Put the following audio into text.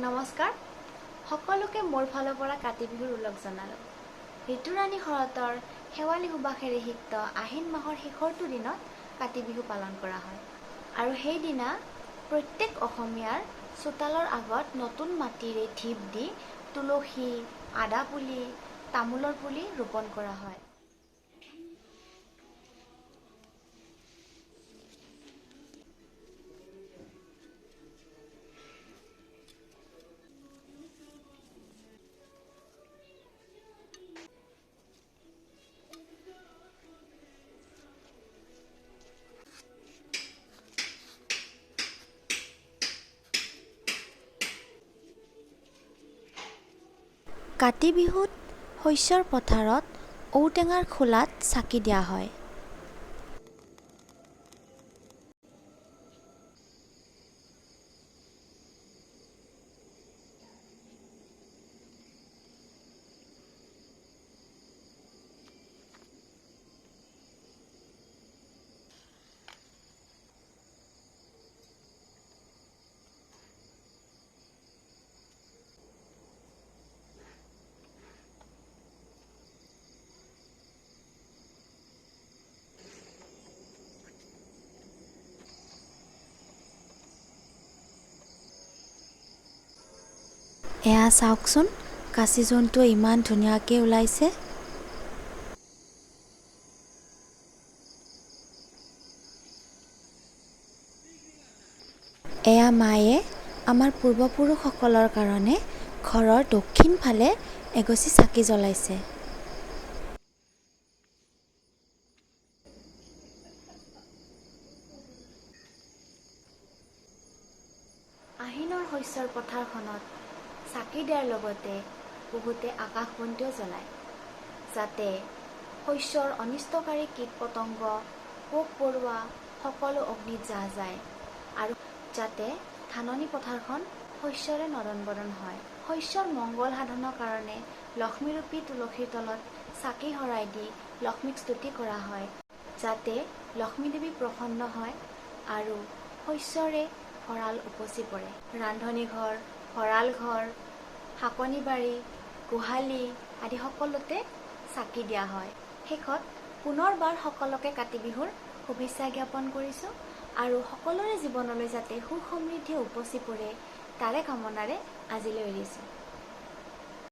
নমস্কাৰ সকলোকে মোৰ ফালৰ পৰা কাতি বিহুৰ ওলগ জনালোঁ। ঋতুৰাণী শৰতৰ শেৱালি সুবাসেৰে সিক্ত আহিন মাহৰ শেষৰটো দিনত কাতি বিহু পালন কৰা হয় আৰু সেইদিনা প্ৰত্যেক অসমীয়াৰ চোতালৰ আগত নতুন মাটিৰে ঢিপ দি তুলসী, আদা পুলি, তামোলৰ পুলি ৰোপণ কৰা হয়। কাতি বিহুত শস্যৰ পথাৰত ঔটেঙাৰ খোলাত চাকি দিয়া হয়। এয়া চাওকচোন, কাচি জন্তু ইমান ধুনীয়াকৈ ওলাইছে। এয়া মায়ে আমাৰ পূৰ্বপুৰুষসকলৰ কাৰণে ঘৰৰ দক্ষিণ ফালে এগছি চাকি জ্বলাইছে। আহিনৰ শস্যৰ পথাৰখনত চাকি দিয়াৰ লগতে বহুতে আকাশবন্তিও জ্বলায়, যাতে শস্যৰ অনিষ্টকাৰী কীট পতংগ, পোক পৰুৱা সকলো অগ্নিত জাহ যায় আৰু যাতে ধাননি পথাৰখন শস্যৰে নদন বদন হয়। শস্যৰ মংগল সাধনৰ কাৰণে লক্ষ্মীৰূপী তুলসীৰ তলত চাকি শৰাই দি লক্ষ্মীক স্তুতি কৰা হয়, যাতে লক্ষ্মী দেৱী প্ৰসন্ন হয় আৰু শস্যৰে ভঁৰাল উপচি পৰে। ৰান্ধনি ঘৰ, ভঁৰাল ঘৰ, শাকনি বাৰী, গোহালি আদি সকলোতে চাকি দিয়া হয়। শেষত পুনৰবাৰ সকলোকে কাতি বিহুৰ শুভেচ্ছা জ্ঞাপন কৰিছোঁ আৰু সকলোৰে জীৱনলৈ যাতে সুখ সমৃদ্ধিয়ে উপচি পৰে তাৰে কামনাৰে আজিলৈ এৰিছোঁ।